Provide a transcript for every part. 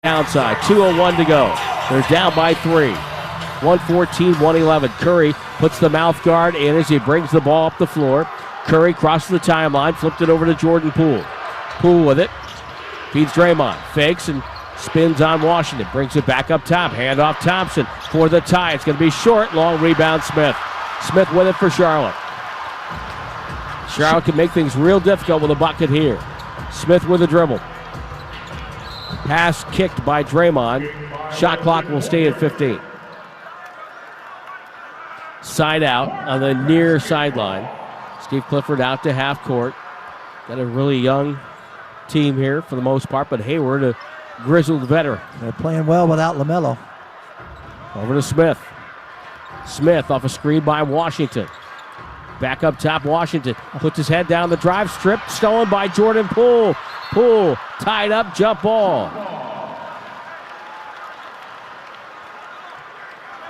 Downside, 2:01 to go. They're down by 3. 114-111. Curry puts the mouth guard in as he brings the ball up the floor. Curry crosses the timeline, flipped it over to Jordan Poole. Poole with it. Feeds Draymond. Fakes and spins on Washington. Brings it back up top. Hand off Thompson for the tie. It's going to be short. Long rebound Smith. Smith with it for Charlotte. Charlotte can make things real difficult with a bucket here. Smith with a dribble. Pass kicked by Draymond. Shot clock will stay at 15. Side out on the near sideline. Steve Clifford out to half court. Got a really young team here for the most part, but Hayward, a grizzled veteran. They're playing well without LaMelo. Over to Smith. Smith off a screen by Washington. Back up top, Washington puts his head down the drive, stripped, stolen by Jordan Poole. Poole tied up, jump ball.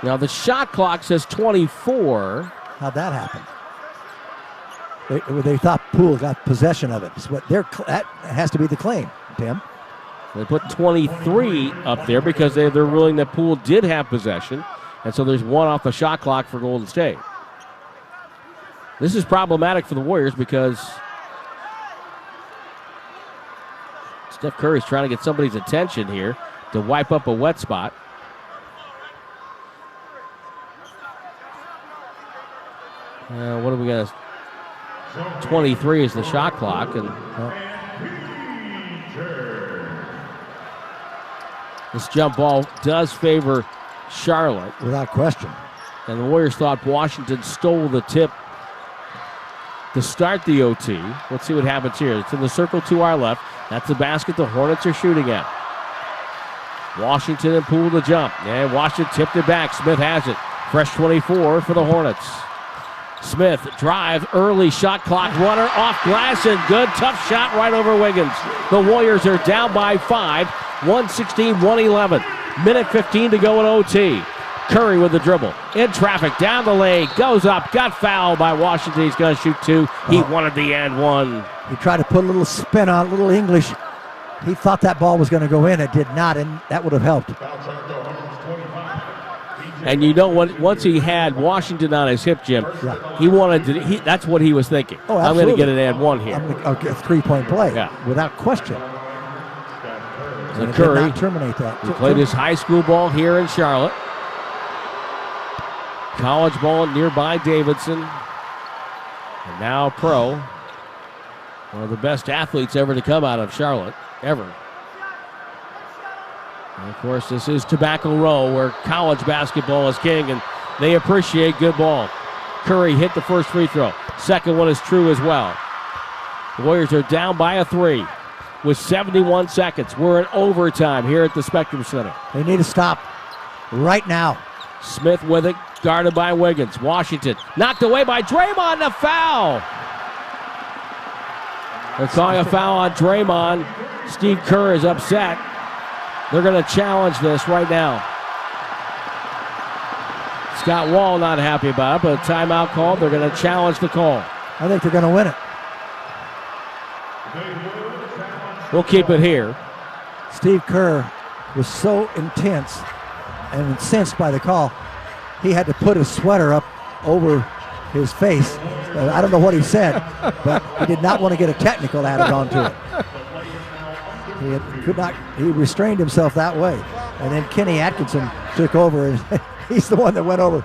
Now the shot clock says 24. How'd that happen? They thought Poole got possession of it. That has to be the claim, Tim. They put 23 up there because they're ruling that Poole did have possession, and so there's one off the shot clock for Golden State. This is problematic for the Warriors because Steph Curry's trying to get somebody's attention here to wipe up a wet spot. What do we got? 23 is the shot clock, and this jump ball does favor Charlotte. Without question. And the Warriors thought Washington stole the tip to start the OT. Let's see what happens here. It's in the circle to our left. That's the basket the Hornets are shooting at. Washington and Poole to jump. And Washington tipped it back. Smith has it. Fresh 24 for the Hornets. Smith drive, early shot clock runner off glass and good. Tough shot right over Wiggins. The Warriors are down by 5. 116-111. Minute 15 to go in OT. Curry with the dribble. In traffic, down the lane, goes up, got fouled by Washington. He's going to shoot 2. He wanted the and 1. He tried to put a little spin on, a little English. He thought that ball was going to go in. It did not, and that would have helped. And you know what? Once he had Washington on his hip, Jim, he wanted to. That's what he was thinking. Oh, I'm going to get an and 1 here. A 3-point play, without question. So Curry did not terminate that. He played his high school ball here in Charlotte. College ball nearby Davidson. And now pro. One of the best athletes ever to come out of Charlotte, ever. And of course, this is Tobacco Row, where college basketball is king, and they appreciate good ball. Curry hit the first free throw. Second one is true as well. The Warriors are down by a 3 with 71 seconds. We're in overtime here at the Spectrum Center. They need to stop right now. Smith with it, guarded by Wiggins. Washington knocked away by Draymond. The foul. They're calling a foul on Draymond. Steve Kerr is upset. They're going to challenge this right now. Scott Wall not happy about it, but a timeout call. They're going to challenge the call. I think they're going to win it. We'll keep it here. Steve Kerr was so intense and incensed by the call, he had to put his sweater up over his face. I don't know what he said, but he did not want to get a technical added onto it. He restrained himself that way. And then Kenny Atkinson took over, and he's the one that went over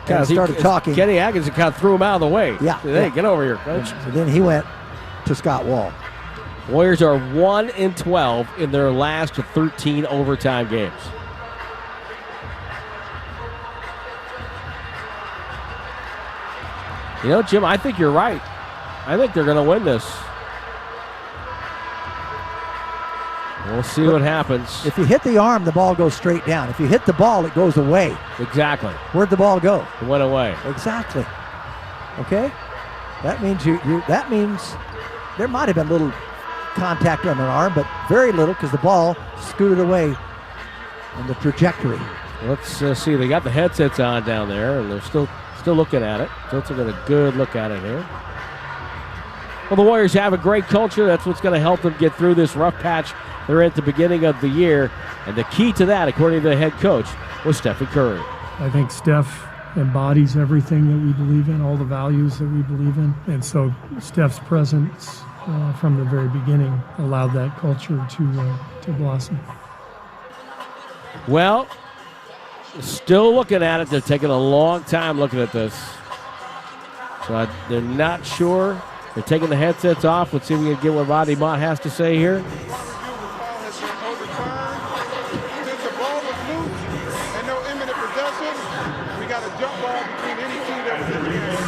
and started talking. Kenny Atkinson kind of threw him out of the way. Yeah. Hey, get over here, coach. So then he went to Scott Wall. Warriors are 1-12 in their last 13 overtime games. You know, Jim, I think you're right. I think they're going to win this. We'll see what happens. If you hit the arm, the ball goes straight down. If you hit the ball, it goes away. Exactly. Where'd the ball go? It went away. Exactly. Okay? That means that means there might have been a little contact on an arm, but very little because the ball scooted away in the trajectory. Let's see. They got the headsets on down there, and they're still looking at it. So let's get a good look at it here. Well, the Warriors have a great culture. That's what's going to help them get through this rough patch they're at the beginning of the year. And the key to that, according to the head coach, was Stephen Curry. I think Steph embodies everything that we believe in, all the values that we believe in. And so Steph's presence from the very beginning allowed that culture to blossom. Well, still looking at it. They're taking a long time looking at this. So they're not sure. They're taking the headsets off. Let's see if we can get what Rodney Mott has to say here.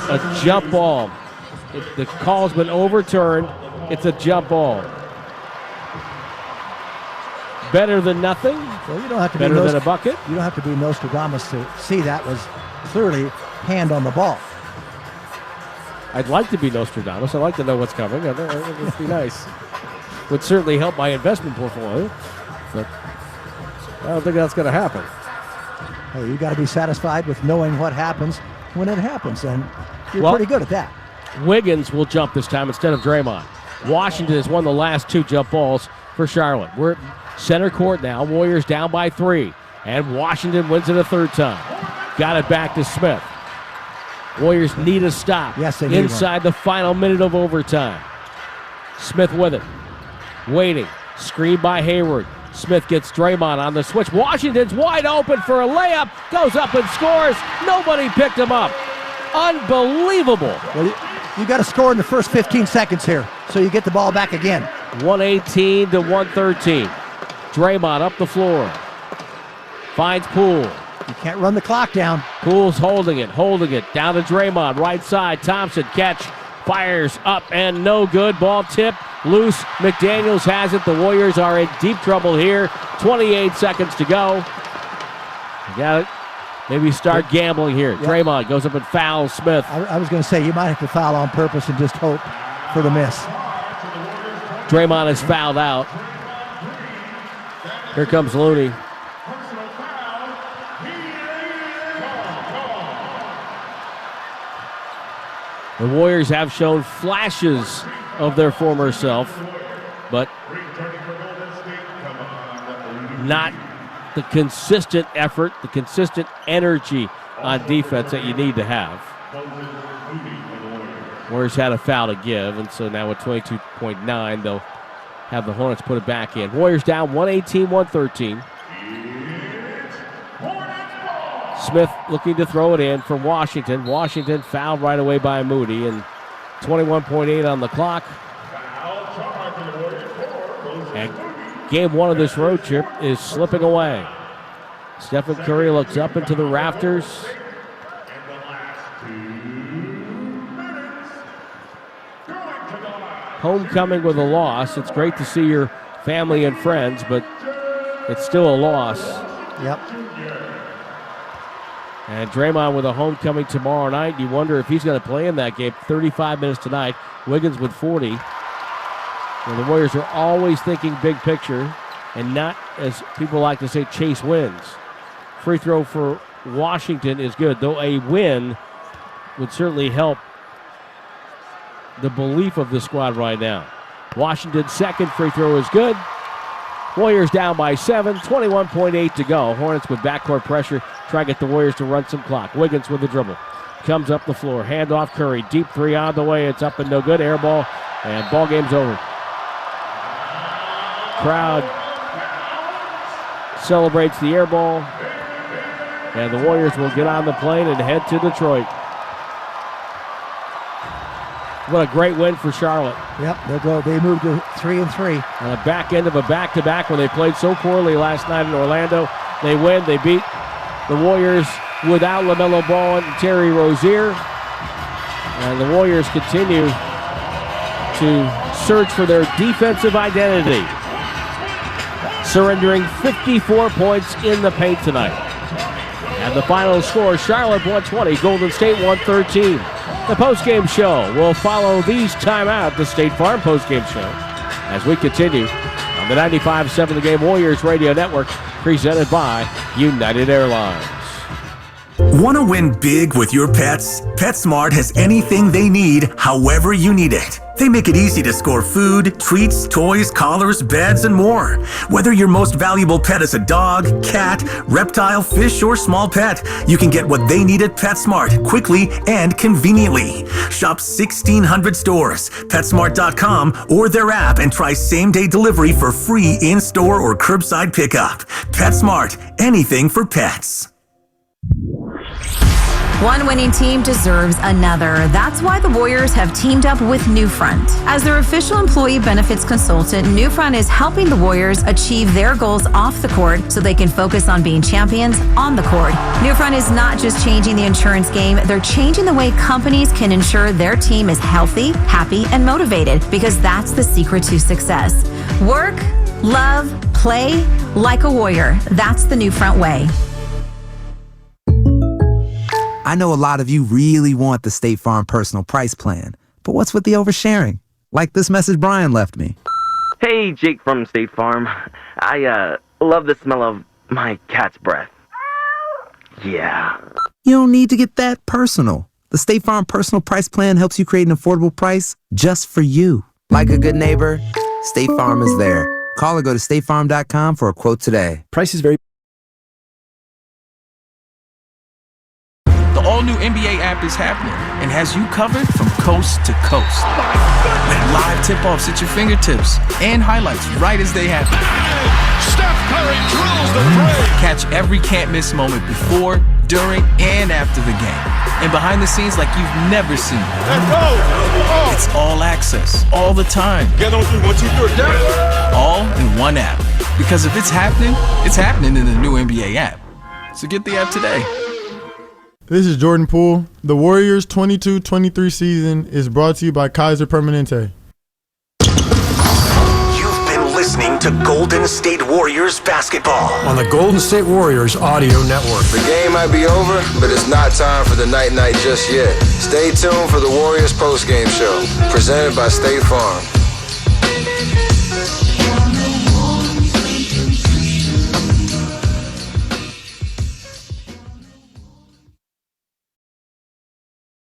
A jump ball. The call's been overturned. It's a jump ball. Better than nothing. Well, you don't have to better than a bucket. You don't have to be Nostradamus to see that was clearly hand on the ball. I'd like to be Nostradamus. I'd like to know what's coming. It would be nice. Would certainly help my investment portfolio. But I don't think that's going to happen. Hey, you got to be satisfied with knowing what happens when it happens, and you're pretty good at that. Wiggins will jump this time instead of Draymond. Washington has won the last 2 jump balls for Charlotte. We're at center court now. Warriors down by 3. And Washington wins it a third time. Got it back to Smith. Warriors need a stop. Yes, they need inside the final minute of overtime. Smith with it. Waiting. Screen by Hayward. Smith gets Draymond on the switch. Washington's wide open for a layup. Goes up and scores. Nobody picked him up. Unbelievable. Well, you got to score in the first 15 seconds here, so you get the ball back again. 118 to 113. Draymond up the floor. Finds Poole. You can't run the clock down. Poole's holding it. Down to Draymond. Right side. Thompson catch. Fires up and no good. Ball tip. Loose. McDaniels has it. The Warriors are in deep trouble here. 28 seconds to go. You got it. Maybe start gambling here. Yep. Draymond goes up and fouls Smith. I was going to say, you might have to foul on purpose and just hope for the miss. Draymond is fouled out. Here comes Looney. The Warriors have shown flashes of their former self, but not the consistent effort, the consistent energy on defense that you need to have. Warriors had a foul to give, and so now with 22.9, they'll have the Hornets put it back in. Warriors down 118-113. Smith looking to throw it in for Washington. Washington fouled right away by Moody, and 21.8 on the clock. And game 1 of this road trip is slipping away. Stephen Curry looks up into the rafters. Homecoming with a loss. It's great to see your family and friends, but it's still a loss. Yep. And Draymond with a homecoming tomorrow night. You wonder if he's going to play in that game. 35 minutes tonight. Wiggins with 40. And the Warriors are always thinking big picture and not, as people like to say, chase wins. Free throw for Washington is good, though a win would certainly help the belief of the squad right now. Washington's second free throw is good. Warriors down by 7, 21.8 to go. Hornets with backcourt pressure, try to get the Warriors to run some clock. Wiggins with the dribble. Comes up the floor, handoff Curry. Deep three on the way, it's up and no good. Air ball, and ball game's over. Crowd celebrates the air ball, and the Warriors will get on the plane and head to Detroit. What a great win for Charlotte. Yep, they moved to 3-3. On the back end of a back-to-back when they played so poorly last night in Orlando. They win. They beat the Warriors without LaMelo Ball and Terry Rozier. And the Warriors continue to search for their defensive identity, surrendering 54 points in the paint tonight. And the final score, Charlotte 120, Golden State 113. The postgame show will follow these timeout, the State Farm postgame show, as we continue on the 95.7 The Game Warriors Radio Network, presented by United Airlines. Want to win big with your pets? PetSmart has anything they need, however you need it. They make it easy to score food, treats, toys, collars, beds, and more. Whether your most valuable pet is a dog, cat, reptile, fish, or small pet, you can get what they need at PetSmart quickly and conveniently. Shop 1,600 stores, PetSmart.com, or their app and try same-day delivery for free in-store or curbside pickup. PetSmart, anything for pets. One winning team deserves another. That's why the Warriors have teamed up with Newfront. As their official employee benefits consultant, Newfront is helping the Warriors achieve their goals off the court so they can focus on being champions on the court. Newfront is not just changing the insurance game, they're changing the way companies can ensure their team is healthy, happy, and motivated, because that's the secret to success. Work, love, play like a Warrior. That's the Newfront way. I know a lot of you really want the State Farm personal price plan, but what's with the oversharing? Like this message Brian left me. Hey, Jake from State Farm. I love the smell of my cat's breath. Yeah. You don't need to get that personal. The State Farm personal price plan helps you create an affordable price just for you. Like a good neighbor, State Farm is there. Call or go to statefarm.com for a quote today. Prices vary. The all-new NBA app is happening and has you covered from coast to coast. With live tip-offs at your fingertips and highlights right as they happen. Steph Curry drills the three. Catch every can't-miss moment before, during, and after the game. And behind the scenes like you've never seen. Let's go. Oh. It's all access, all the time. Get on 3, 1, 2, 3. All in one app. Because if it's happening in the new NBA app. So get the app today. This is Jordan Poole. The Warriors 22-23 season is brought to you by Kaiser Permanente. You've been listening to Golden State Warriors basketball On the Golden State Warriors Audio Network. The game might be over, but it's not time for the night-night just yet. Stay tuned for the Warriors postgame show, presented by State Farm.